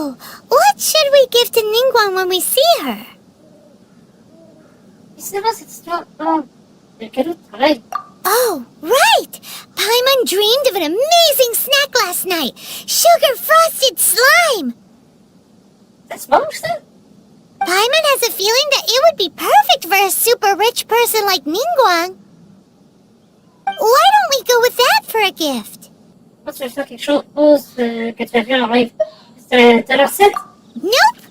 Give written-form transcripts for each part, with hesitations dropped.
Oh, what should we give to Ningguang when we see her? C'est cette histoire. Oh, le cadeau de travail. Oh, right! Paimon dreamed of an amazing snack last night. Sugar frosted slime! Ça se mange, ça? Paimon has a feeling that it would be perfect for a super rich person like Ningguang. Why don't we go with that for a gift? Je pense que tu veux faire quelque chose que tu as vu en rêve. C'est la recette? Nope!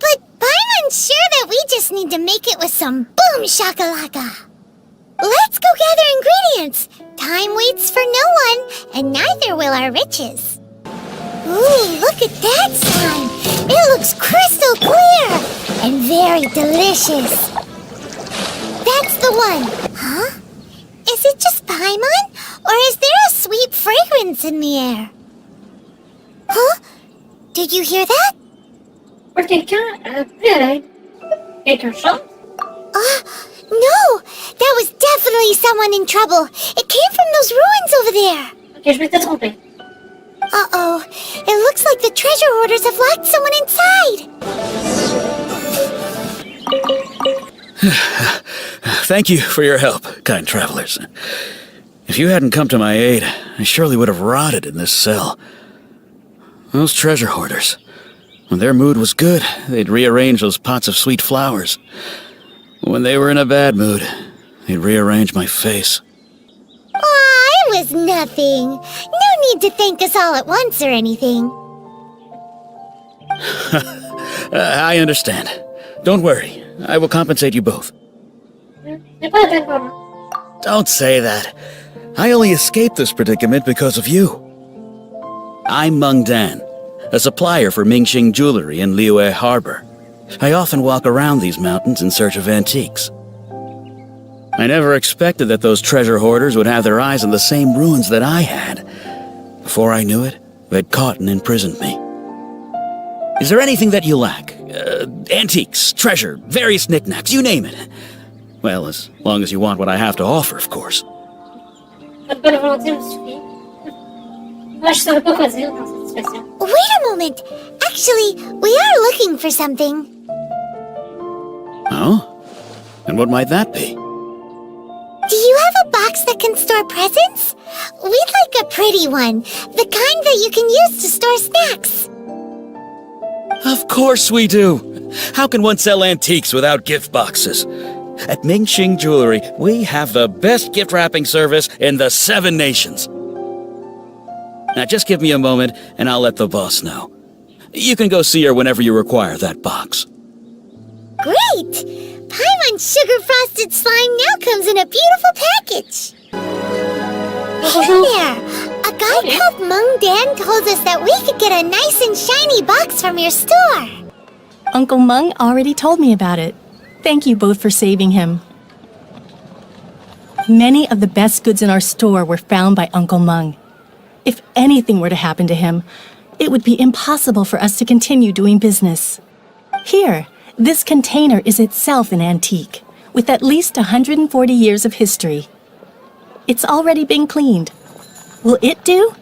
But Paimon's sure that we just need to make it with some boom shakalaka. Let's go gather ingredients. Time waits for no one, and neither will our riches. Ooh, look at that slime. It looks crystal clear and very delicious. That's the one. Huh? Is it just Paimon, or is there a sweet fragrance in the air? Huh? Did you hear that? Pour quelqu'un, plus à l'aide. Quelqu'un chante? No! That was definitely someone in trouble. It came from those ruins over there. Ok, je m'étais trompée. Uh-oh. It looks like the treasure hoarders have locked someone inside. Thank you for your help, kind travelers. If you hadn't come to my aid, I surely would have rotted in this cell. Those treasure hoarders, when their mood was good, they'd rearrange those pots of sweet flowers. When they were in a bad mood, they'd rearrange my face. Aw, it was nothing. No need to thank us all at once or anything. I understand. Don't worry. I will compensate you both. C'est pas la peine pour moi. Don't say that. I only escaped this predicament because of you. I'm Meng Dan, a supplier for Mingxing jewelry in Liyue Harbor. I often walk around these mountains in search of antiques. I never expected that those treasure hoarders would have their eyes on the same ruins that I had. Before I knew it, they'd caught and imprisoned me. Is there anything that you lack? Antiques, treasure, various knickknacks, you name it. Well, as long as you want what I have to offer, of course. Votre bonne volonté me suffit. Moi, je saurais pas quoi dire dans cette situation. Wait a moment. Actually, we are looking for something. Oh? And what might that be? Do you have a box that can store presents? We'd like a pretty one. The kind that you can use to store snacks. Of course we do! How can one sell antiques without gift boxes? At Mingxing Jewelry, we have the best gift wrapping service in the 7 nations. Now just give me a moment, and I'll let the boss know. You can go see her whenever you require that box. Great! Paimon's sugar-frosted slime now comes in a beautiful package. Hey there! A guy called Meng Dan told us that we could get a nice and shiny box from your store. Uncle Meng already told me about it. Thank you both for saving him. Many of the best goods in our store were found by Uncle Meng. If anything were to happen to him, it would be impossible for us to continue doing business. Here, this container is itself an antique, with at least 140 years of history. It's already been cleaned. Will it do?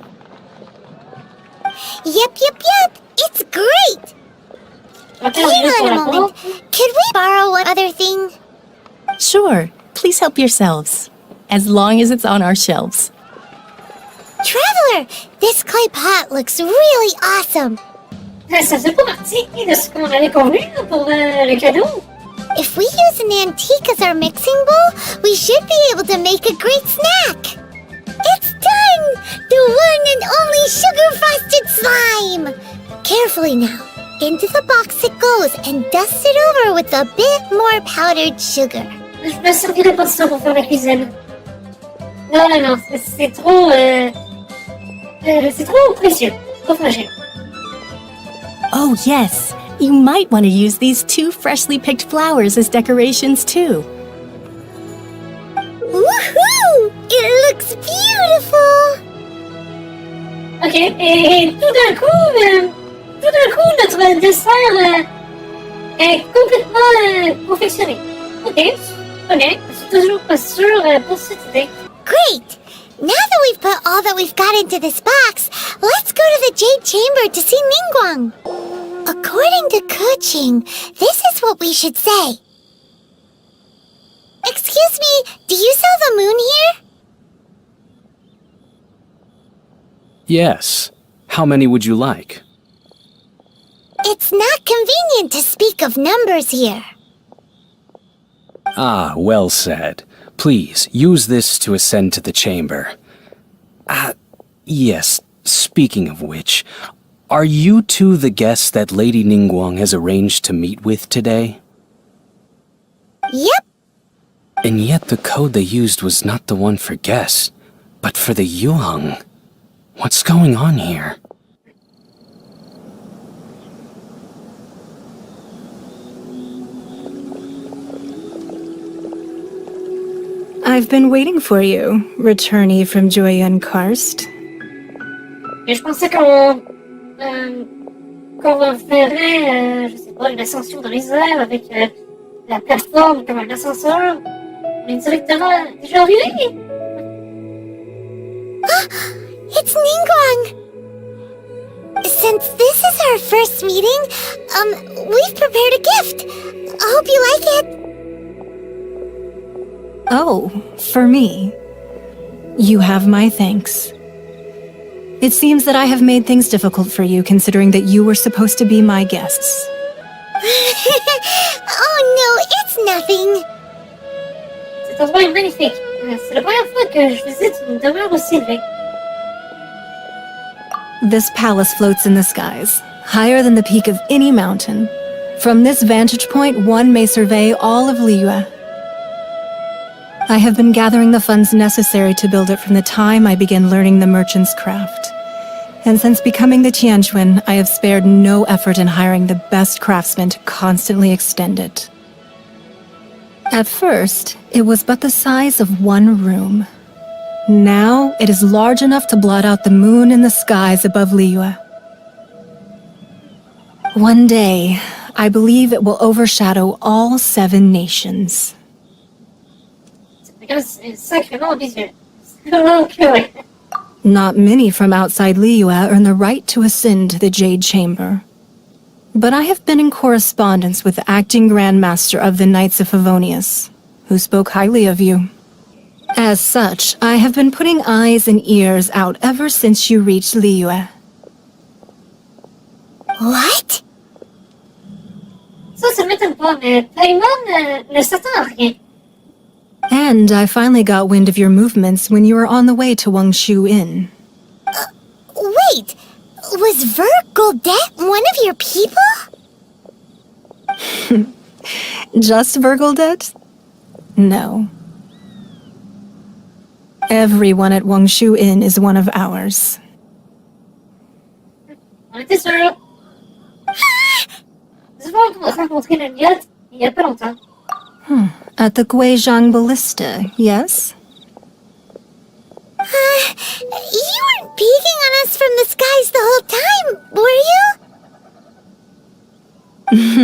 Yep. It's great! Hang on a moment. Could we borrow one other thing? Sure, please help yourselves, as long as it's on our shelves. Traveler, this clay pot looks really awesome. Ça fait pas partie de ce qu'on avait convenu pour le cadeau. If we use an antique as our mixing bowl, we should be able to make a great snack. It's done! The one and only sugar-frosted slime! Carefully now. Into the box it goes and dust it over with a bit more powdered sugar. Je me servirai pas de ça pour faire la cuisine. Non, c'est trop... c'est trop précieux, trop fragile. Oh yes, you might want to use these 2 freshly picked flowers as decorations too. Woohoo! It looks beautiful! Ok, et tout d'un coup, notre dessert est complètement confectionné. Ok, je suis toujours pas sûre pour cette idée. Great! Now that we've put all that we've got into this box, let's go to the Jade Chamber to see Ningguang. According to Kuching, this is what we should say. Excuse me, do you sell the moon here? Yes. How many would you like? It's not convenient to speak of numbers here. Ah, well said. Please, use this to ascend to the chamber. Yes, speaking of which, are you two the guests that Lady Ningguang has arranged to meet with today? Yep. And yet the code they used was not the one for guests, but for the Yuheng. What's going on here? I've been waiting for you, returnee from Joyun Karst. Et je pensais qu'on referait, je sais pas, une ascension dans les airs avec la plateforme comme un ascenseur. On est directement déjà arrivé. It's Ningguang! Since this is our first meeting, we've prepared a gift. I hope you like it. Oh, for me. You have my thanks. It seems that I have made things difficult for you, considering that you were supposed to be my guests. Oh no, it's nothing. Cet endroit est magnifique. C'est la première fois que je visite une demeure aussi élevée. This palace floats in the skies, higher than the peak of any mountain. From this vantage point, one may survey all of Liyue. I have been gathering the funds necessary to build it from the time I began learning the merchant's craft. And since becoming the Tianquan, I have spared no effort in hiring the best craftsmen to constantly extend it. At first, it was but the size of one room. Now, it is large enough to blot out the moon in the skies above Liyue. One day, I believe it will overshadow all 7 nations. C'est sacrément ambitieux. Ok, ouais. Not many from outside Liyue earn the right to ascend to the Jade Chamber. But I have been in correspondence with the acting Grand Master of the Knights of Favonius, who spoke highly of you. As such, I have been putting eyes and ears out ever since you reached Liyue. What? Ça m'étonne pas, mais Paimon ne s'attend à rien. And I finally got wind of your movements when you were on the way to Wangshu Inn. Wait, was Ver Goldet one of your people? Just Virgildet? No. Everyone at Wangshu Inn is one of ours. On était sûrs. Nous avons rencontré le yacht il y a pas longtemps. At the Guizhang Ballista, yes? You weren't peeking on us from the skies the whole time, were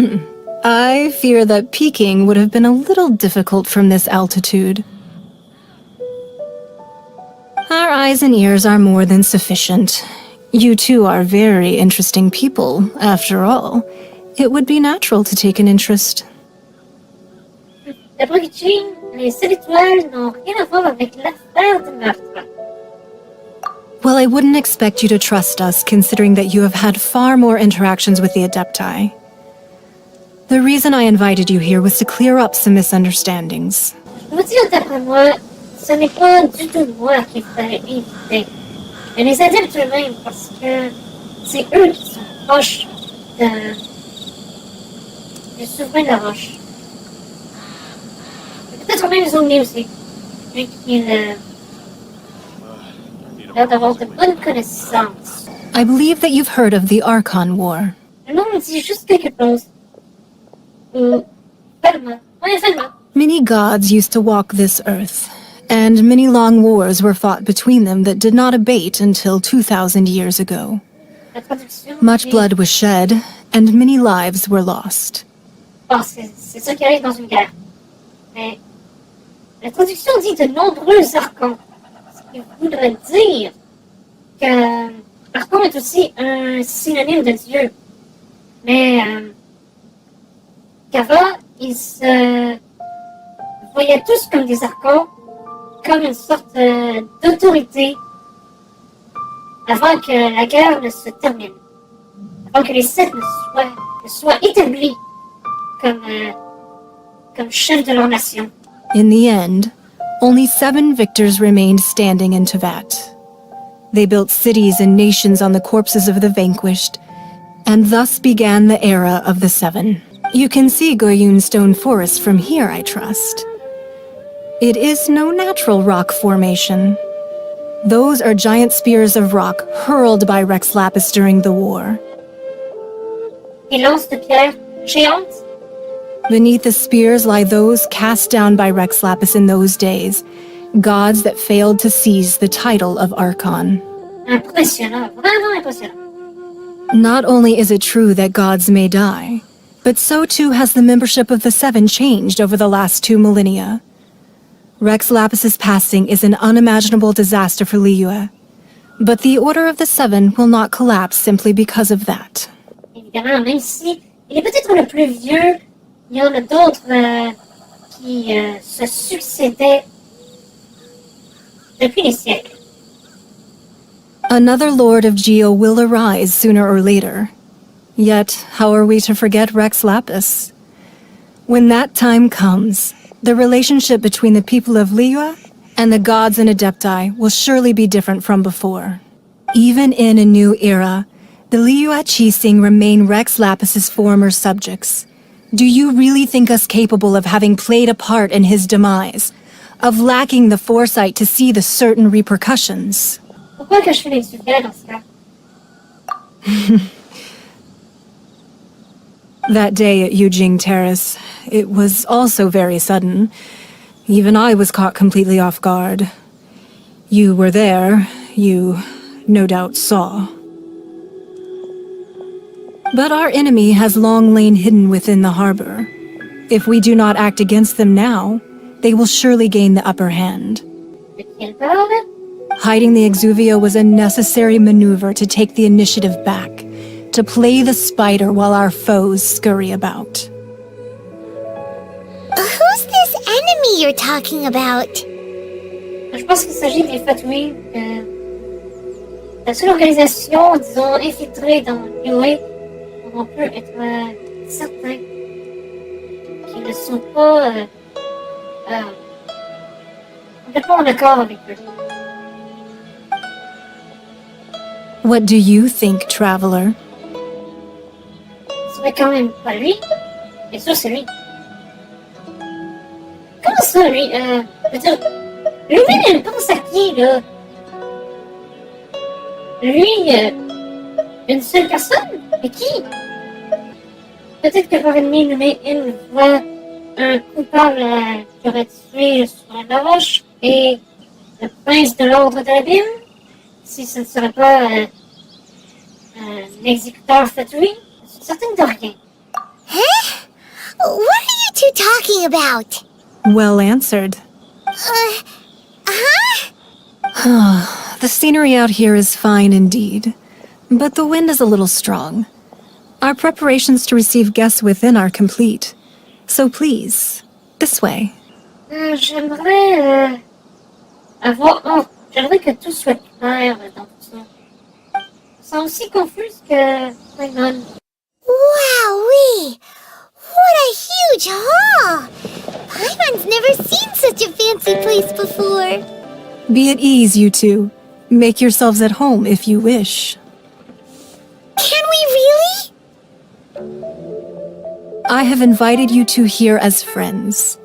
you? I fear that peeking would have been a little difficult from this altitude. Our eyes and ears are more than sufficient. You two are very interesting people, after all. It would be natural to take an interest. D'après Kuching, les 7 étoiles n'ont rien à voir avec l'affaire de meurtre. Well, I wouldn't expect you to trust us, considering that you have had far more interactions with the Adepti. The reason I invited you here was to clear up some misunderstandings. Je veux dire, d'après moi, ce n'est pas du tout moi qui fallait inviter, mais les adeptes eux-mêmes, parce que c'est eux qui sont proches du souverain de la roche. Peut-être même les omnis aussi, vu qu'ils ont l'air d'avoir de bonnes connaissances. I believe that you've heard of the Archon War. Le nom me dit juste quelque chose. Ferme. Oui, ferme. Many gods used to walk this earth, and many long wars were fought between them that did not abate until 2,000 years ago. La traduction. Much blood was shed, and many lives were lost. Bon, c'est ça qui arrive dans une guerre. Mais la traduction dit de nombreux archons. Ce qui voudrait dire que Archon est aussi un synonyme de Dieu. Mais qu'avant, ils se voyaient tous comme des archons, comme une sorte d'autorité avant que la guerre ne se termine, avant que les sept ne soient établis comme chefs de leur nation. In the end, only 7 victors remained standing in Tevat. They built cities and nations on the corpses of the vanquished, and thus began the era of the 7. You can see Goyun Stone Forest from here, I trust. It is no natural rock formation. Those are giant spears of rock hurled by Rex Lapis during the war. Des lances de pierre géantes. Beneath the spears lie those cast down by Rex Lapis in those days, gods that failed to seize the title of Archon. Impressionnant, vraiment impressionnant. Not only is it true that gods may die, but so too has the membership of the 7 changed over the last 2 millennia. Rex Lapis's passing is an unimaginable disaster for Liyue, but the Order of the 7 will not collapse simply because of that. Évidemment, même si il est peut-être le plus vieux, il y en a d'autres qui se succédaient depuis des siècles. Another Lord of Geo will arise sooner or later. Yet, how are we to forget Rex Lapis? When that time comes, the relationship between the people of Liyue and the gods and Adepti will surely be different from before. Even in a new era, the Liyue Qixing remain Rex Lapis's former subjects. Do you really think us capable of having played a part in his demise? Of lacking the foresight to see the certain repercussions? Pourquoi que je fais des sujets dans ce cas? That day at Yujing Terrace, it was also very sudden. Even I was caught completely off guard. You were there, you no doubt saw. But our enemy has long lain hidden within the harbor. If we do not act against them now, they will surely gain the upper hand. De qui elle parle? Hiding the Exuvio was a necessary maneuver to take the initiative back, to play the spider while our foes scurry about. Who's this enemy you're talking about? Je pense qu'il s'agit des Fatui, la seule organisation, disons, infiltrée dans Liyue, où on peut être certain qu'ils ne sont pas complètement en accord avec eux. What do you think, traveler? Ce serait quand même pas lui. Bien sûr, c'est lui. Comment ça, lui? Je veux dire, lui-même, il pense à qui, là? Lui, une seule personne? Et qui? Peut-être que par ennemi nommé, il voit un coupable qui aurait tué sur la roche et le prince de l'ordre de l'abîme? Si ce ne serait pas un exécuteur Fatui? Je suis certaine de rien. Huh? What are you two talking about? Well answered. The scenery out here is fine indeed, but the wind is a little strong. Our preparations to receive guests within are complete, so please, this way. J'aimerais j'aimerais que tout soit clair dans tout ça. Je sens aussi confuse que Raymond. Wowee! What a huge hall! Paimon's never seen such a fancy place before. Be at ease, you two. Make yourselves at home if you wish. Can we really? I have invited you two here as friends.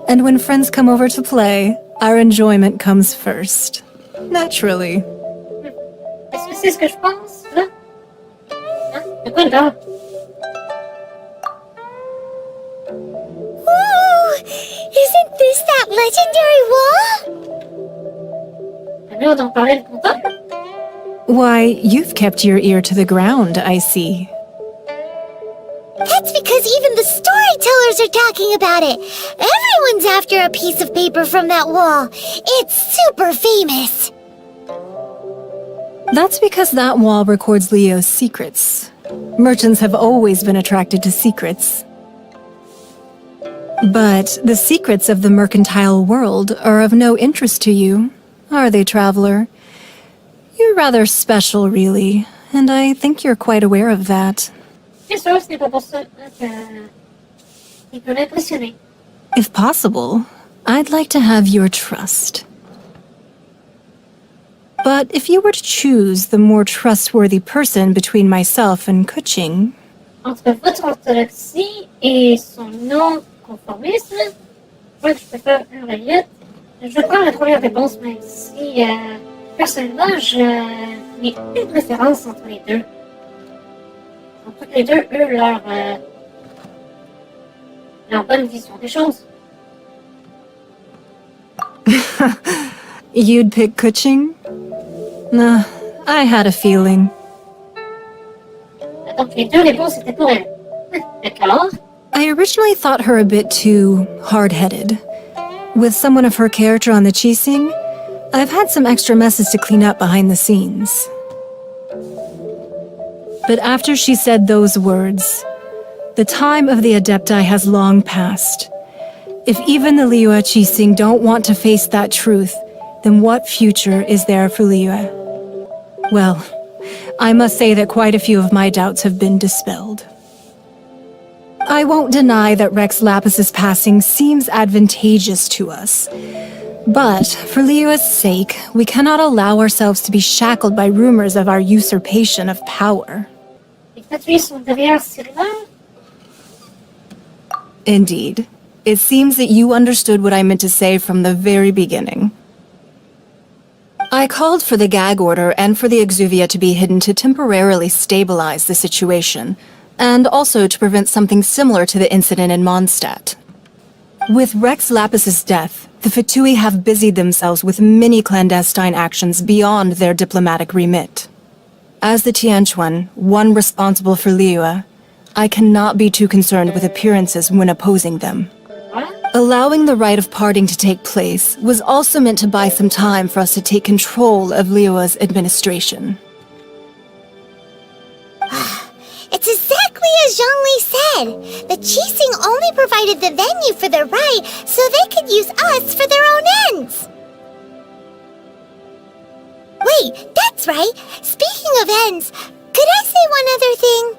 And when friends come over to play, our enjoyment comes first. Naturally. Est-ce que c'est ce que je pense, là? Hein? De quoi il parle? Ooh! Isn't this that legendary wall? La mur dont parlait le comptable? Why, you've kept your ear to the ground, I see. That's because even the storytellers are talking about it. Everyone's after a piece of paper from that wall. It's super famous. That's because that wall records Leo's secrets. Merchants have always been attracted to secrets. But the secrets of the mercantile world are of no interest to you, are they, traveler? You're rather special, really, and I think you're quite aware of that. Bien sûr, ce n'est pas pour ça qu'il peut m'impressionner. If possible, I'd like to have your trust. But if you were to choose the more trustworthy person between myself and Kuching... Entre votre orthodoxie et son non-conformisme, je crois que je préfère un relief. Je prends la première réponse, même si, personnellement, je n'ai aucune préférence entre les deux. Entre les deux, eux, leur bonne vision des choses. You'd pick Kuching? Nah, I had a feeling. Donc les deux réponses étaient pour elle. D'accord. I originally thought her a bit too hard-headed. With someone of her character on the Qixing, I've had some extra messes to clean up behind the scenes. But after she said those words, the time of the Adepti has long passed. If even the Liyue Qixing don't want to face that truth, then what future is there for Liyue? Well, I must say that quite a few of my doubts have been dispelled. I won't deny that Rex Lapis's passing seems advantageous to us. But, for Liyue's sake, we cannot allow ourselves to be shackled by rumors of our usurpation of power. Les statues sont derrière ces rumeurs. Indeed. It seems that you understood what I meant to say from the very beginning. I called for the gag order and for the exuvia to be hidden to temporarily stabilize the situation, and also to prevent something similar to the incident in Mondstadt. With Rex Lapis's death, the Fatui have busied themselves with many clandestine actions beyond their diplomatic remit. As the Tianquan, one responsible for Liyue, I cannot be too concerned with appearances when opposing them. Allowing the rite of parting to take place was also meant to buy some time for us to take control of Liyue's administration. It's exactly as Zhongli said. The Qixing only provided the venue for the rite so they could use us for their own ends. Wait, that's right. Speaking of ends, could I say one other thing?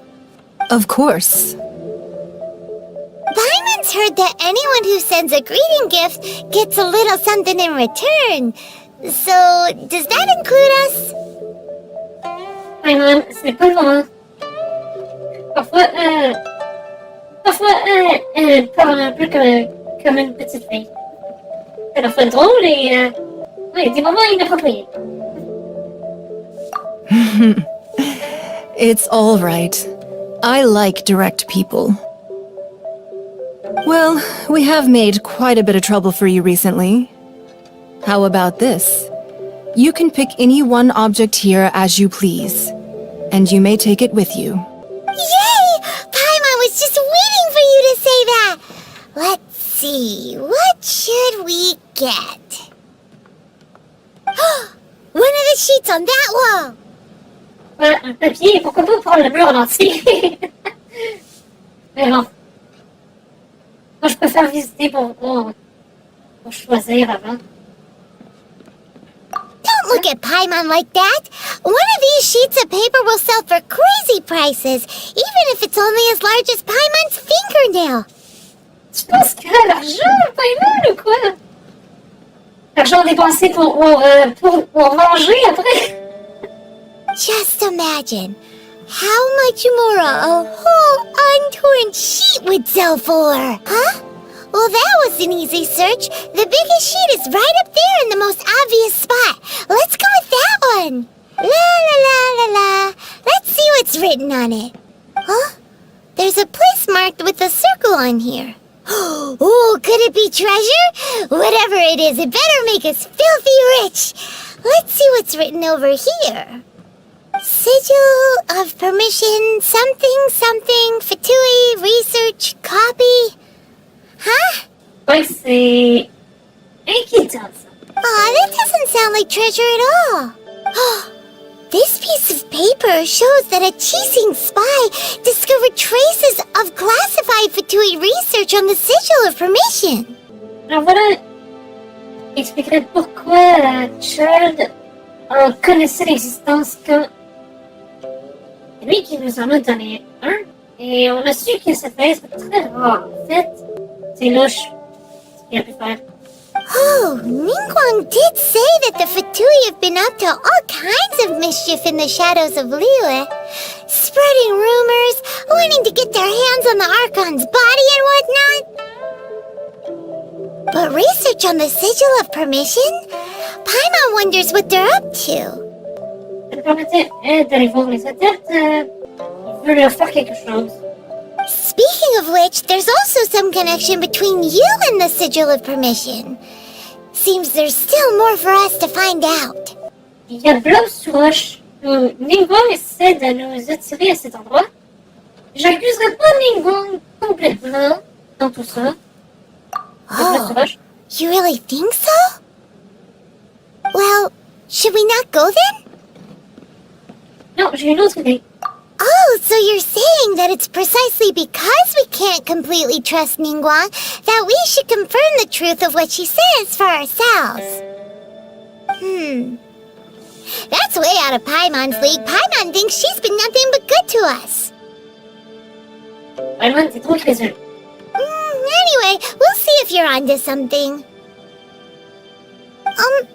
Of course. Paimon's heard that anyone who sends a greeting gift gets a little something in return. So, does that include us? Paimon, ce n'est pas le moment. Parfois, elle parle un peu comme une petite fille. C'est à la fois drôle et, ouais, des moments inappropriés. It's all right. I like direct people. Well, we have made quite a bit of trouble for you recently. How about this? You can pick any one object here as you please, and you may take it with you. Yay! Paimon was just waiting for you to say that! Let's see, what should we get? One of the sheets on that wall! Voilà, un papier, pourquoi pas prendre le mur en entier? Mais bon. Moi, je préfère visiter pour choisir avant. Don't look at Paimon like that! One of these sheets of paper will sell for crazy prices, even if it's only as large as Paimon's fingernail. Tu penses qu'elle a l'argent, Paimon, ou quoi? L'argent dépensé pour manger après? Just imagine how much more a whole untorn sheet would sell for. Huh? Well, that was an easy search. The biggest sheet is right up there in the most obvious spot. Let's go with that one. La la la la la. Let's see what's written on it. Huh? There's a place marked with a circle on here. Oh, could it be treasure? Whatever it is, it better make us filthy rich. Let's see what's written over here. Sigil of permission, something, Fatui, research, copy. Huh? Ouais, c'est inquiétant, ça. Aw, that doesn't sound like treasure at all. This piece of paper shows that a cheating spy discovered traces of classified Fatui research on the sigil of permission. Alors voilà, expliquerait pourquoi Child en connaissait l'existence quand c'est lui qui nous en a donné un, et on a su que cette valise était très rare. En fait, c'est louche ce qu'il a pu faire. Oh, Ningguang did say that the Fatui have been up to all kinds of mischief in the shadows of Liyue, spreading rumors, wanting to get their hands on the Archon's body and whatnot. But research on the sigil of permission? Paimon wonders what they're up to. Ça me permettait d'aller voir les adeptes. Il veut leur faire quelque chose. Speaking of which, there's also some connection between you and the sigil of permission. Seems there's still more for us to find out. Il y a Blow sous roche où Ningguang essaie de nous attirer à cet endroit. J'accuserai pas Ningguang complètement dans tout ça. Blow sous roche. You really think so? Well, should we not go then? Non, j'ai une autre idée. Oh, so you're saying that it's precisely because we can't completely trust Ningguang that we should confirm the truth of what she says for ourselves. That's way out of Paimon's league. Paimon thinks she's been nothing but good to us. Paimon, t'es trop crédule. Anyway, we'll see if you're onto something.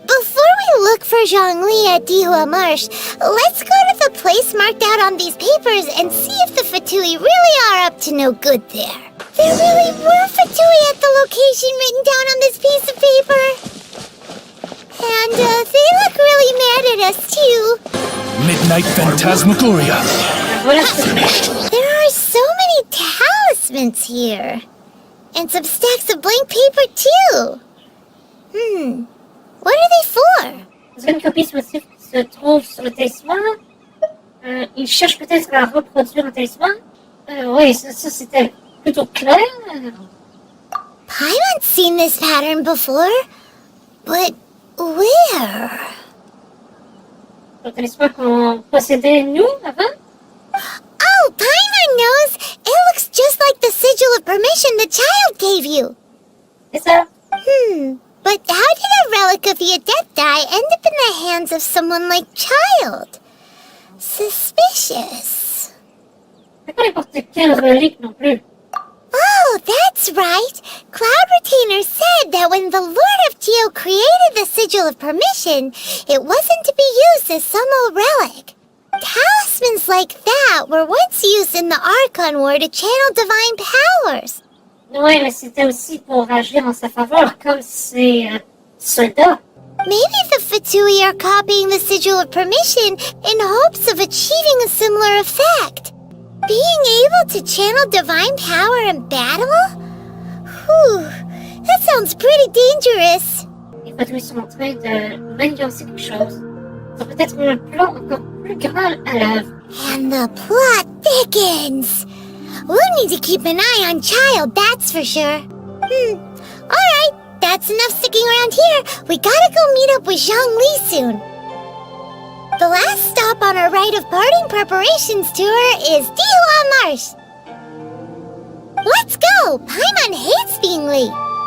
Before we look for Zhongli at Dihua Marsh, let's go to the place marked out on these papers and see if the Fatui really are up to no good there. There really were Fatui at the location written down on this piece of paper. And, they look really mad at us, too. Midnight Phantasmagoria. Voilà, c'est fini. There are so many talismans here. And some stacks of blank paper, too. What are they for? Dans une copie ce motif qui se trouve sur le talisman. Il cherche peut-être à reproduire un talisman. Oui, ça c'était plutôt clair. Paimon's seen this pattern before. But where? Le talisman qu'on possédait nous avant. Oh, Paimon knows! It looks just like the sigil of permission the child gave you. C'est ça. But how did a relic of the Adepti end up in the hands of someone like Child? Suspicious. C'est pas n'importe quelle relique non plus. Oh, that's right. Cloud Retainer said that when the Lord of Geo created the Sigil of Permission, it wasn't to be used as some old relic. Talismans like that were once used in the Archon War to channel divine powers. Ouais, mais c'était aussi pour agir en sa faveur, comme ses soldats. Maybe the Fatui are copying the Sigil of Permission in hopes of achieving a similar effect. Being able to channel divine power in battle? Whew, that sounds pretty dangerous. Les Fatui sont en train de manigancer quelque chose. Ils ont peut-être un plan encore plus grand à l'œuvre. And the plot thickens. We'll need to keep an eye on Child, that's for sure. Alright, that's enough sticking around here. We gotta go meet up with Zhongli soon. The last stop on our rite of parting preparations tour is Dihua Marsh. Let's go! Paimon hates being late.